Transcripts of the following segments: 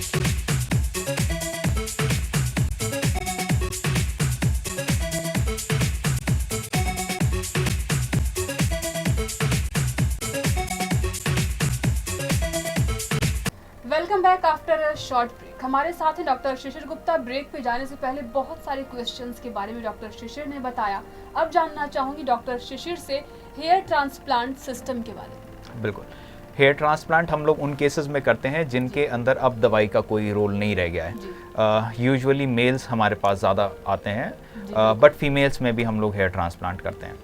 Welcome back after a short break. हमारे साथ हैं डॉक्टर शिशिर गुप्ता। ब्रेक पे जाने से पहले बहुत सारे क्वेश्चंस के बारे में डॉक्टर शिशिर ने बताया। अब जानना चाहूँगी डॉक्टर शिशिर से हेयर ट्रांसप्लांट सिस्टम के बारे में। बिल्कुल, हेयर ट्रांसप्लांट हम लोग उन केसेस में करते हैं जिनके अंदर अब दवाई का कोई रोल नहीं रह गया है। यूजुअली मेल्स हमारे पास ज़्यादा आते हैं, बट फीमेल्स में भी हम लोग हेयर ट्रांसप्लांट करते हैं।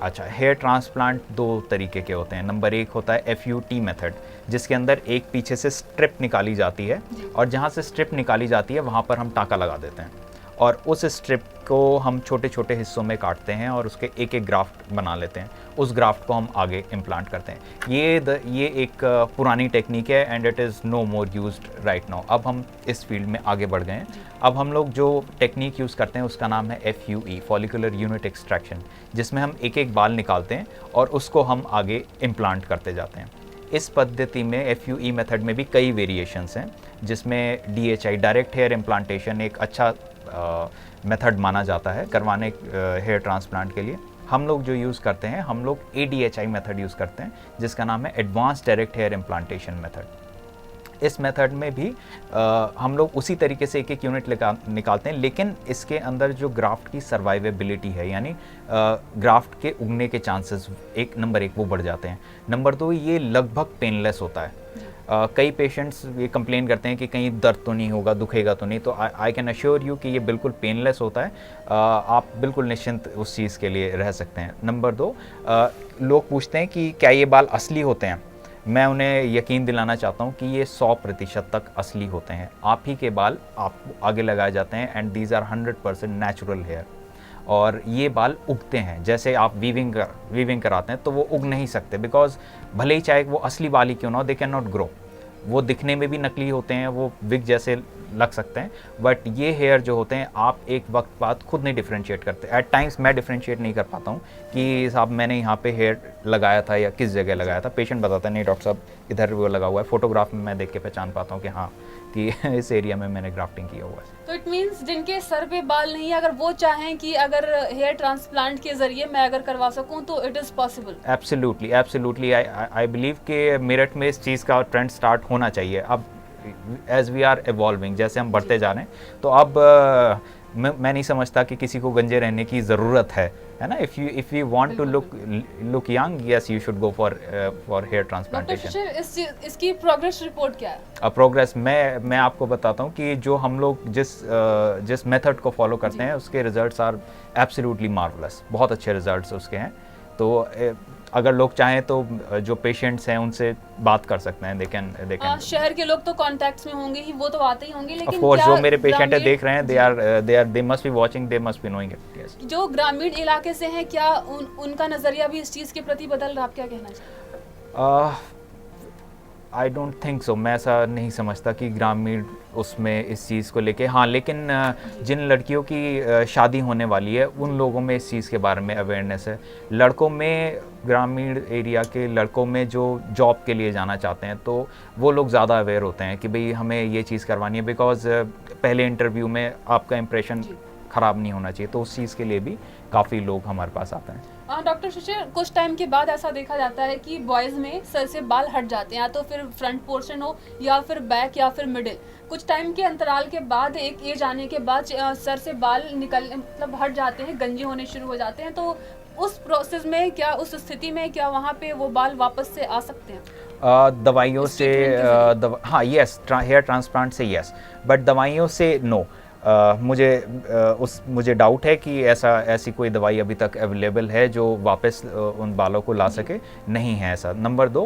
अच्छा, हेयर ट्रांसप्लांट दो तरीके के होते हैं। नंबर एक होता है FUT मेथड, जिसके अंदर एक पीछे से स्ट्रिप निकाली जाती है और जहाँ से स्ट्रिप निकाली जाती है वहाँ पर हम टाँका लगा देते हैं और उस स्ट्रिप को हम छोटे छोटे हिस्सों में काटते हैं और उसके एक एक ग्राफ्ट बना लेते हैं। उस ग्राफ्ट को हम आगे इम्प्लांट करते हैं। ये एक पुरानी टेक्निक है and it is no more used right now. अब हम इस फील्ड में आगे बढ़ गए हैं। अब हम लोग जो टेक्निक यूज़ करते हैं उसका नाम है FUE, फॉलिकुलर यूनिट एक्सट्रैक्शन, जिसमें हम एक एक बाल निकालते हैं और उसको हम आगे इम्प्लांट करते जाते हैं। इस पद्धति में FUE मेथड में भी कई वेरिएशंस हैं, जिसमें DHI, डायरेक्ट हेयर इम्प्लांटेशन, एक अच्छा मेथड माना जाता है करवाने हेयर ट्रांसप्लांट के लिए। हम लोग जो यूज़ करते हैं, हम लोग ADHI मेथड यूज़ करते हैं, जिसका नाम है advance direct hair implantation method. इस मेथड में भी हम लोग उसी तरीके से एक एक यूनिट निकालते हैं, लेकिन इसके अंदर जो ग्राफ्ट की सर्वाइवेबिलिटी है, यानी ग्राफ्ट के उगने के चांसेस नंबर एक वो बढ़ जाते हैं। नंबर दो, ये लगभग पेनलेस होता है। कई पेशेंट्स ये कंप्लेन करते हैं कि कहीं दर्द तो नहीं होगा, दुखेगा तो नहीं, तो आई कैन अश्योर यू कि ये बिल्कुल पेनलेस होता है। आप बिल्कुल निश्चिंत उस चीज़ के लिए रह सकते हैं। नंबर दो, लोग पूछते हैं कि क्या ये बाल असली होते हैं। मैं उन्हें यकीन दिलाना चाहता हूँ कि ये 100% तक असली होते हैं। आप ही के बाल आपको आगे लगाए जाते हैं and these are 100% natural hair. और ये बाल उगते हैं, जैसे आप वीविंग कराते हैं तो वो उग नहीं सकते, बिकॉज भले ही चाहे वो असली बाल ही क्यों ना हो, दे कैन नॉट ग्रो। वो दिखने में भी नकली होते हैं, वो विग जैसे लग सकते हैं, बट ये हेयर जो होते हैं आप एक वक्त बाद खुद नहीं डिफ्रेंशिएट करते। एट टाइम्स मैं डिफ्रेंशिएट नहीं कर पाता हूँ कि साहब मैंने यहाँ पे हेयर लगाया था या किस जगह लगाया था। पेशेंट बताता है नहीं डॉक्टर साहब इधर वो लगा हुआ है। फोटोग्राफ में मैं देख के पहचान पाता हूँ कि हाँ, कि इस एरिया में मैंने ग्राफ्टिंग किया हुआ है। तो इट मीन्स जिनके सर पे बाल नहीं है, अगर वो चाहें कि अगर हेयर ट्रांसप्लांट के जरिए मैं अगर करवा सकूं तो it is possible. Absolutely, absolutely. I believe कि मेरठ में इस चीज़ का ट्रेंड स्टार्ट होना चाहिए। अब एज वी आर इवॉल्विंग, जैसे हम बढ़ते जा रहे हैं, तो अब मैं नहीं समझता कि किसी को गंजे रहने की ज़रूरत है ना। If you want to look young, yes you should go for hair transplantation. इसकी प्रोग्रेस रिपोर्ट क्या है? प्रोग्रेस मैं आपको बताता हूँ कि जो हम लोग जिस मेथड को फॉलो करते हैं उसके रिजल्ट्स आर एब्सोल्युटली मार्वलस। बहुत अच्छे रिजल्ट्स उसके हैं। तो अगर लोग चाहें तो जो पेशेंट्स हैं उनसे बात कर सकते हैं। देखें शहर के लोग तो कांटेक्ट्स में होंगे ही, वो तो आते ही होंगे, लेकिन ऑफ कोर्स जो मेरे पेशेंट है देख रहे हैं, दे must be watching, they must be knowing it. Yes, जो ग्रामीण इलाके से हैं, क्या उनका नजरिया भी इस चीज़ के प्रति बदल रहा है? आप क्या कहना चाहिए? I don't think so. मैं ऐसा नहीं समझता कि ग्रामीण उसमें इस चीज़ को लेके, हाँ, लेकिन जिन लड़कियों की शादी होने वाली है उन लोगों में इस चीज़ के बारे में अवेयरनेस है। लड़कों में, ग्रामीण एरिया के लड़कों में जो जॉब के लिए जाना चाहते हैं, तो वो लोग ज़्यादा अवेयर होते हैं कि भाई हमें ये चीज़ करवानी है, बिकॉज पहले इंटरव्यू में आपका इंप्रेशन ख़राब नहीं होना चाहिए। तो उस चीज़ के लिए भी काफ़ी लोग हमारे पास आते हैं। डॉक्टर शिशिर, कुछ टाइम के बाद ऐसा देखा जाता है कि बॉयज़ में सर से बाल हट जाते हैं, या तो फिर फ्रंट पोर्शन हो या फिर बैक या फिर मिडिल। कुछ टाइम के अंतराल के बाद, एक एज आने के बाद सर से बाल मतलब हट जाते हैं, गंजे होने शुरू हो जाते हैं। तो उस प्रोसेस में क्या, उस स्थिति में क्या वहाँ पे वो बाल वापस से आ सकते हैं? दवाइयों से हाँ, यस, हेयर ट्रांसप्लांट से यस, बट दवाइयों से नो। मुझे डाउट है कि ऐसी कोई दवाई अभी तक अवेलेबल है जो वापस उन बालों को ला सके। नहीं है ऐसा। नंबर दो,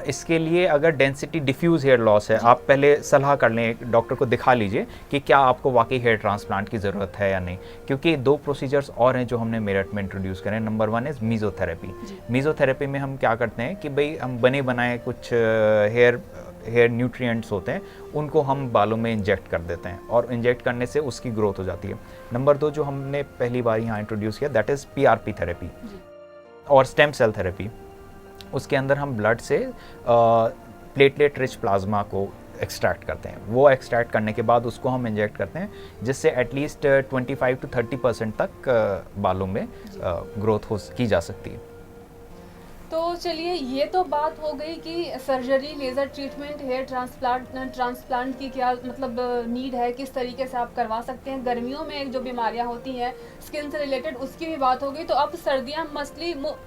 इसके लिए अगर डेंसिटी डिफ्यूज़ हेयर लॉस है, आप पहले सलाह कर लें, डॉक्टर को दिखा लीजिए कि क्या आपको वाकई हेयर ट्रांसप्लांट की ज़रूरत है या नहीं। क्योंकि 2 प्रोसीजर्स और हैं जो हमने मेरठ में इंट्रोड्यूस करें। Number 1 is मीज़ोथेरेपी। मीज़ोथेरेपी में हम क्या करते हैं कि भाई हम बने बनाए कुछ हेयर न्यूट्रिएंट्स होते हैं, उनको हम बालों में इंजेक्ट कर देते हैं और इंजेक्ट करने से उसकी ग्रोथ हो जाती है। नंबर 2 जो हमने पहली बार यहाँ इंट्रोड्यूस किया, दैट इज़ PRP थेरेपी और स्टेम सेल थेरेपी। उसके अंदर हम ब्लड से प्लेटलेट रिच प्लाज्मा को एक्सट्रैक्ट करते हैं। वो एक्सट्रैक्ट करने के बाद उसको हम इंजेक्ट करते हैं, जिससे एटलीस्ट 25 to 30% तक बालों में ग्रोथ की जा सकती है। तो चलिए, ये तो बात हो गई कि surgery, laser treatment, hair transplant की क्या मतलब नीड है, किस तरीके से आप करवा सकते हैं। गर्मियों में जो बीमारियां होती हैं स्किन से रिलेटेड, उसकी भी बात हो गई। तो अब सर्दियां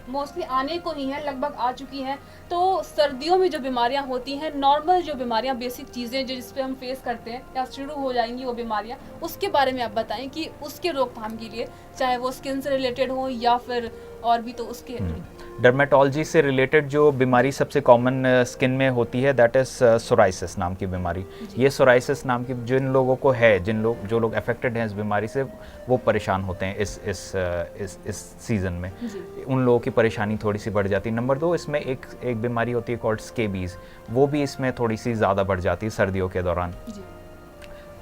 मोस्टली आने को ही हैं, लगभग आ चुकी हैं। तो सर्दियों में जो बीमारियां होती हैं, नॉर्मल जो बीमारियां, बेसिक चीज़ें जो जिस पे हम फेस करते हैं या शुरू हो जाएंगी वो बीमारियां, उसके बारे में आप बताएं कि उसके रोकथाम के लिए, चाहे वो स्किन से रिलेटेड हो या फिर और भी, तो उसके डर्मेटोलॉजी से रिलेटेड जो बीमारी सबसे कॉमन स्किन में होती है, दैट इज़ सोराइसिस नाम की बीमारी। ये सोराइसिस नाम की जिन लोगों को है, जो लोग अफेक्टेड हैं इस बीमारी से, वो परेशान होते हैं इस सीज़न में। उन लोगों की परेशानी थोड़ी सी बढ़ जाती है। नंबर 2, इसमें एक बीमारी होती है कॉल्ड स्केबीज़, वो भी इसमें थोड़ी सी ज़्यादा बढ़ जाती है सर्दियों के दौरान।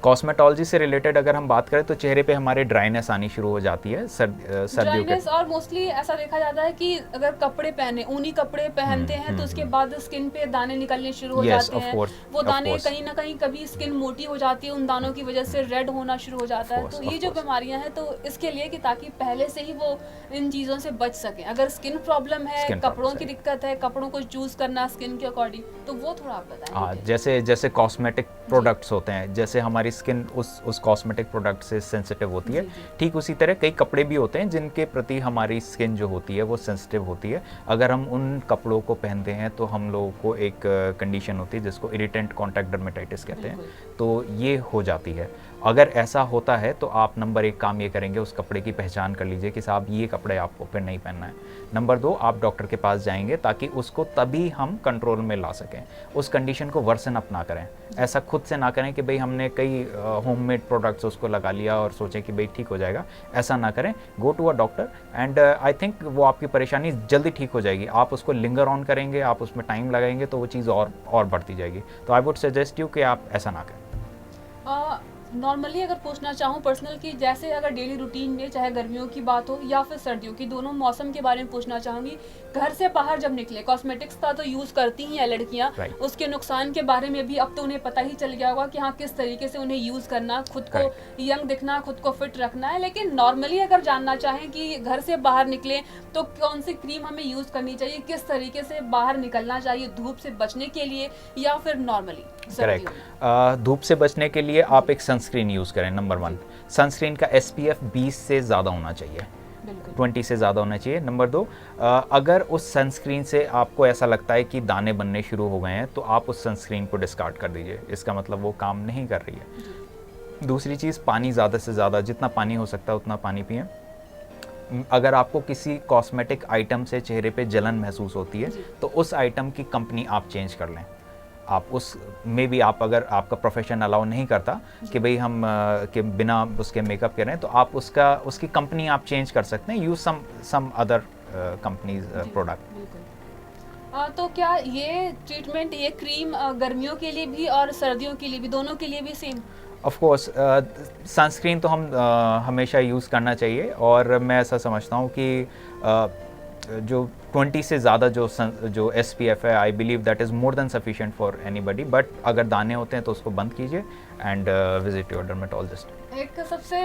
कॉस्मेटोलॉजी से रिलेटेड अगर हम बात करें तो चेहरे पे हमारे ड्राइनेस आनी शुरू हो जाती है सर्दियों के। और मोस्टली ऐसा देखा जाता है कि अगर कपड़े पहने, ऊनी कपड़े पहनते हैं तो उसके बाद स्किन पे दाने निकलने शुरू हो जाते हैं। वो दाने कहीं ना कहीं, कभी स्किन मोटी हो जाती है, उन दानों की वजह से रेड होना शुरू हो जाता है। तो ये जो बीमारियां हैं, तो इसके लिए कि ताकि पहले से ही वो इन चीज़ों से बच सके। अगर स्किन प्रॉब्लम है, कपड़ों की दिक्कत है, कपड़ों को चूज करना स्किन के अकॉर्डिंग, तो वो थोड़ा आप बताएं। जैसे कॉस्मेटिक प्रोडक्ट्स होते हैं, जैसे हमारी स्किन उस कॉस्मेटिक प्रोडक्ट से सेंसिटिव होती है, ठीक उसी तरह कई कपड़े भी होते हैं जिनके प्रति हमारी स्किन जो होती है वो सेंसिटिव होती है। अगर हम उन कपड़ों को पहनते हैं तो हम लोगों को एक कंडीशन होती है जिसको इरिटेंट कॉन्टैक्ट डर्मेटाइटिस कहते हैं, तो ये हो जाती है। अगर ऐसा होता है तो आप नंबर 1 काम ये करेंगे, उस कपड़े की पहचान कर लीजिए कि साहब ये कपड़े आपको फिर नहीं पहनना है। नंबर 2, आप डॉक्टर के पास जाएंगे ताकि उसको तभी हम कंट्रोल में ला सकें, उस कंडीशन को वर्सन अप ना करें। ऐसा खुद से ना करें कि भाई हमने कई होममेड प्रोडक्ट्स उसको लगा लिया और सोचें कि भाई ठीक हो जाएगा, ऐसा ना करें। Go to a doctor and I think वो आपकी परेशानी जल्दी ठीक हो जाएगी। आप उसको लिंगर ऑन करेंगे, आप उसमें टाइम लगाएंगे तो वो चीज़ और बढ़ती जाएगी। तो आई वुड सजेस्ट यू कि आप ऐसा ना करें। नॉर्मली अगर पूछना चाहूँ पर्सनल की, जैसे अगर डेली रूटीन में, चाहे गर्मियों की बात हो या फिर सर्दियों की, दोनों मौसम के बारे में पूछना चाहूँगी। घर से बाहर जब निकले, कॉस्मेटिक्स का तो यूज़ करती ही हैं लड़कियाँ, उसके नुकसान के बारे में भी अब तो उन्हें पता ही चल गया होगा कि हाँ किस तरीके से उन्हें यूज़ करना, खुद को यंग दिखना, खुद को फिट रखना है। लेकिन नॉर्मली अगर जानना चाहें कि घर से बाहर निकले तो कौन सी क्रीम हमें यूज़ करनी चाहिए, किस तरीके से बाहर निकलना चाहिए धूप से बचने के लिए, या फिर नॉर्मली करेक्ट। धूप से बचने के लिए आप एक सनस्क्रीन यूज़ करें। नंबर 1, सनस्क्रीन का SPF 20 से ज़्यादा होना चाहिए, 20 से ज़्यादा होना चाहिए। नंबर 2, अगर उस सनस्क्रीन से आपको ऐसा लगता है कि दाने बनने शुरू हो गए हैं तो आप उस सनस्क्रीन को डिस्कार्ड कर दीजिए, इसका मतलब वो काम नहीं कर रही है। दूसरी चीज़, पानी ज़्यादा से ज़्यादा, जितना पानी हो सकता है उतना पानी पिएं। अगर आपको किसी कॉस्मेटिक आइटम से चेहरे पे जलन महसूस होती है तो उस आइटम की कंपनी आप चेंज कर लें। आप उस में भी, आप अगर आपका प्रोफेशन अलाउ नहीं करता कि भाई हम के बिना उसके मेकअप करें, तो आप उसकी कंपनी आप चेंज कर सकते हैं। Use some other companies product. तो क्या ये ट्रीटमेंट, ये क्रीम गर्मियों के लिए भी और सर्दियों के लिए भी, दोनों के लिए भी सेम? ऑफ कोर्स सनस्क्रीन तो हम हमेशा यूज़ करना चाहिए, और मैं ऐसा समझता हूँ कि जो 20 से ज़्यादा जो SPF है, I believe that is more than sufficient for anybody. But अगर दाने होते हैं तो उसको बंद कीजिए एंड विजिट योर डर्मेटोलॉजिस्ट। एक सबसे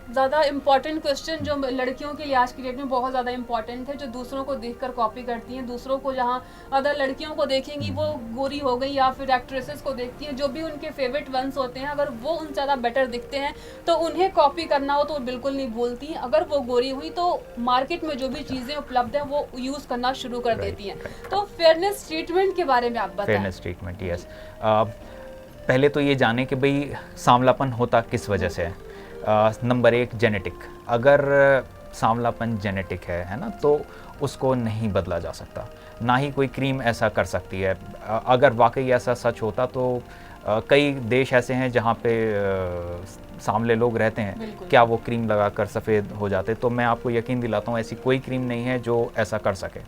ज़्यादा इम्पॉर्टेंट क्वेश्चन जो लड़कियों के लिए आज की डेट में बहुत ज़्यादा इम्पॉर्टेंट है, जो दूसरों को देखकर कॉपी करती हैं, दूसरों को जहाँ अदर लड़कियों को देखेंगी वो गोरी हो गई, या फिर एक्ट्रेसेस को देखती हैं, जो भी उनके फेवरेट वंस होते हैं, अगर वो उन ज़्यादा बेटर दिखते हैं तो उन्हें कॉपी करना हो तो वो बिल्कुल नहीं भूलती। अगर वो गोरी हुई तो मार्केट में जो भी चीज़ें उपलब्ध हैं वो यूज़ करना शुरू कर देती हैं। तो फेयरनेस ट्रीटमेंट के बारे में आप बताएं। Fairness treatment, yes. पहले तो ये जाने कि भाई सांवलापन होता किस वजह से है। Number 1, genetic. अगर सांवलापन जेनेटिक है ना, तो उसको नहीं बदला जा सकता, ना ही कोई क्रीम ऐसा कर सकती है। अगर वाकई ऐसा सच होता तो कई देश ऐसे हैं जहाँ पे सांवले लोग रहते हैं, क्या वो क्रीम लगाकर सफ़ेद हो जाते? तो मैं आपको यकीन दिलाता हूँ ऐसी कोई क्रीम नहीं है जो ऐसा कर सके।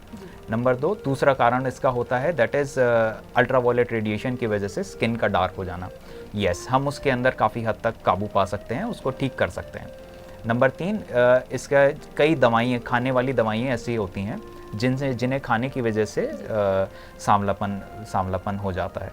नंबर 2, दूसरा कारण इसका होता है दैट इज़ अल्ट्रावायलेट रेडिएशन की वजह से स्किन का डार्क हो जाना। यस, हम उसके अंदर काफ़ी हद तक काबू पा सकते हैं, उसको ठीक कर सकते हैं। नंबर 3, इसका कई दवाइयाँ, खाने वाली दवाइयाँ ऐसी होती हैं जिन्हें खाने की वजह से सांवलापन हो जाता है।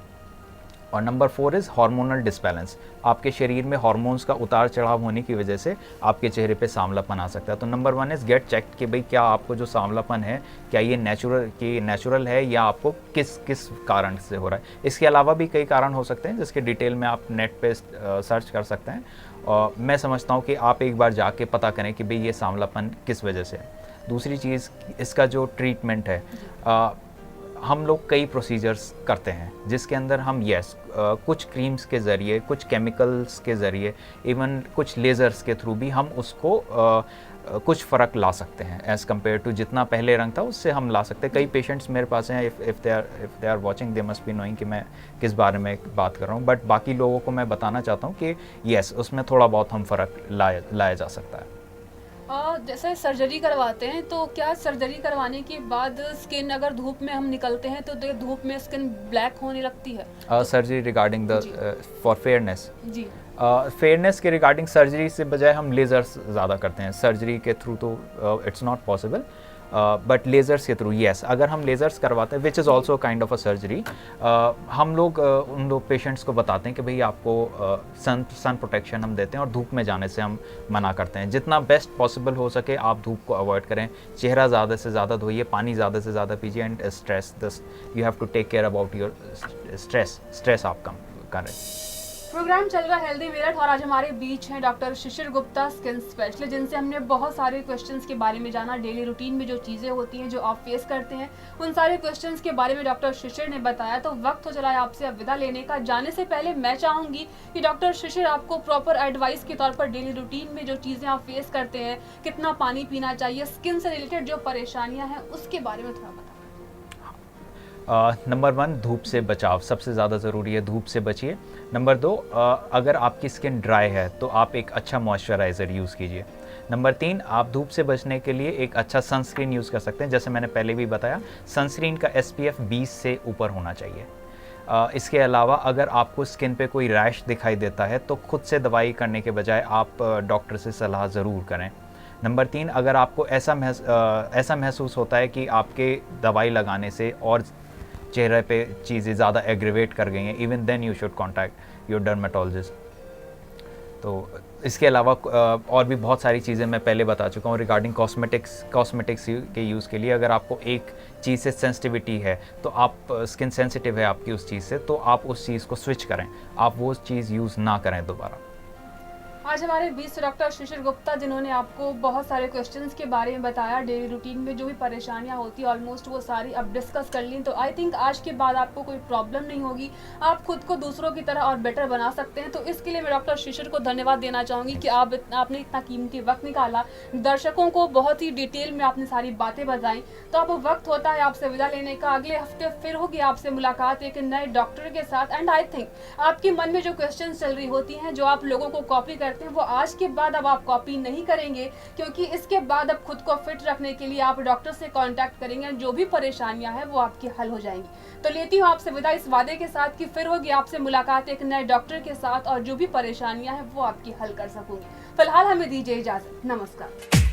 और नंबर 4 इज़ हार्मोनल डिसबैलेंस। आपके शरीर में हार्मोन्स का उतार चढ़ाव होने की वजह से आपके चेहरे पे सांवलापन आ सकता है। तो नंबर 1 इज़ गेट चेक कि भाई क्या आपको जो सांवलापन है क्या ये नेचुरल है या आपको किस कारण से हो रहा है। इसके अलावा भी कई कारण हो सकते हैं जिसके डिटेल में आप नेट पे सर्च कर सकते हैं। और मैं समझता हूँ कि आप एक बार जाके पता करें कि भाई ये सांवलापन किस वजह से है। दूसरी चीज़, इसका जो ट्रीटमेंट है, हम लोग कई प्रोसीजर्स करते हैं जिसके अंदर हम कुछ क्रीम्स के ज़रिए, कुछ केमिकल्स के ज़रिए, इवन कुछ लेज़र्स के थ्रू भी हम उसको कुछ फ़र्क ला सकते हैं एज़ कम्पेयर टू जितना पहले रंग था उससे हम ला सकते हैं। कई पेशेंट्स मेरे पास हैं, if they are watching they must be knowing कि मैं किस बारे में बात कर रहा हूँ, बट बाकी लोगों को मैं बताना चाहता हूँ कि उसमें थोड़ा बहुत हम फ़र्क लाया जा सकता है। जैसे सर्जरी करवाते हैं तो क्या सर्जरी करवाने के बाद स्किन अगर धूप में हम निकलते हैं तो धूप में स्किन ब्लैक होने लगती है? Surgery regarding the for fairness जी, फेयरनेस के रिगार्डिंग सर्जरी से बजाय हम लेज़र्स ज़्यादा करते हैं। सर्जरी के थ्रू तो it's not possible, but lasers के थ्रू अगर हम लेज़र्स करवाते हैं which is also kind of a surgery, हम लोग उन लोग पेशेंट्स को बताते हैं कि भाई आपको सन प्रोटेक्शन हम देते हैं और धूप में जाने से हम मना करते हैं। जितना बेस्ट पॉसिबल हो सके आप धूप को अवॉइड करें, चेहरा ज़्यादा से ज़्यादा धोइए, पानी ज़्यादा से ज़्यादा पीजिए, and stress you have to take care about your stress आप कम करें। प्रोग्राम चल रहा है हेल्दी मेरठ और आज हमारे बीच हैं डॉक्टर शिशिर गुप्ता, स्किन स्पेशलिस्ट, जिनसे हमने बहुत सारे क्वेश्चंस के बारे में जाना। डेली रूटीन में जो चीज़ें होती हैं जो आप फेस करते हैं उन सारे क्वेश्चंस के बारे में डॉक्टर शिशिर ने बताया। तो वक्त हो चला है आपसे अब विदा लेने का। जाने से पहले मैं चाहूँगी कि डॉक्टर शिशिर आपको प्रॉपर एडवाइस के तौर पर डेली रूटीन में जो चीज़ें आप फेस करते हैं, कितना पानी पीना चाहिए, स्किन से रिलेटेड जो परेशानियाँ हैं उसके बारे में थोड़ा बताएं। नंबर 1 धूप से बचाव सबसे ज़्यादा ज़रूरी है, धूप से बचिए। नंबर 2, अगर आपकी स्किन ड्राई है तो आप एक अच्छा मॉइस्चराइज़र यूज़ कीजिए। नंबर 3, आप धूप से बचने के लिए एक अच्छा सनस्क्रीन यूज़ कर सकते हैं। जैसे मैंने पहले भी बताया, सनस्क्रीन का SPF 20 से ऊपर होना चाहिए। इसके अलावा अगर आपको स्किन पे कोई रैश दिखाई देता है तो खुद से दवाई करने के बजाय आप डॉक्टर से सलाह ज़रूर करें। नंबर 3, अगर आपको ऐसा महसूस होता है कि आपके दवाई लगाने से और चेहरे पे चीज़ें ज़्यादा एग्रीवेट कर गई हैं, even then you should contact your dermatologist. तो इसके अलावा और भी बहुत सारी चीज़ें मैं पहले बता चुका हूँ रिगार्डिंग कॉस्मेटिक्स के यूज़ के लिए। अगर आपको एक चीज़ से सेंसिटिविटी है तो आप स्किन सेंसिटिव है आपकी उस चीज़ से, तो आप उस चीज़ को स्विच करें, आप वो चीज़ यूज़ ना करें दोबारा। आज हमारे बीच डॉक्टर शिशिर गुप्ता, जिन्होंने आपको बहुत सारे क्वेश्चंस के बारे में बताया। डेली रूटीन में जो भी परेशानियां होती है ऑलमोस्ट वो सारी अब डिस्कस कर ली। तो आई थिंक आज के बाद आपको कोई प्रॉब्लम नहीं होगी, आप खुद को दूसरों की तरह और बेटर बना सकते हैं। तो इसके लिए मैं डॉक्टर शिशिर को धन्यवाद देना चाहूँगी कि आपने इतना कीमती वक्त निकाला, दर्शकों को बहुत ही डिटेल में आपने सारी बातें बताई। तो अब वक्त होता है आपसे विदा लेने का। अगले हफ्ते फिर होगी आपसे मुलाकात एक नए डॉक्टर के साथ। एंड आई थिंक आपके मन में जो क्वेश्चन चल रही होती हैं, जो आप लोगों को कॉपी करते हैं, वो आज के बाद अब आप कॉपी नहीं करेंगे, क्योंकि इसके बाद अब खुद को फिट रखने के लिए आप डॉक्टर से कांटेक्ट करेंगे। जो भी परेशानियां हैं वो आपकी हल हो जाएंगी। तो लेती हूँ आपसे विदा इस वादे के साथ कि फिर होगी आपसे मुलाकात एक नए डॉक्टर के साथ और जो भी परेशानियां हैं वो आपकी हल कर सकूंगी। फिलहाल हमें दीजिए इजाजत, नमस्कार।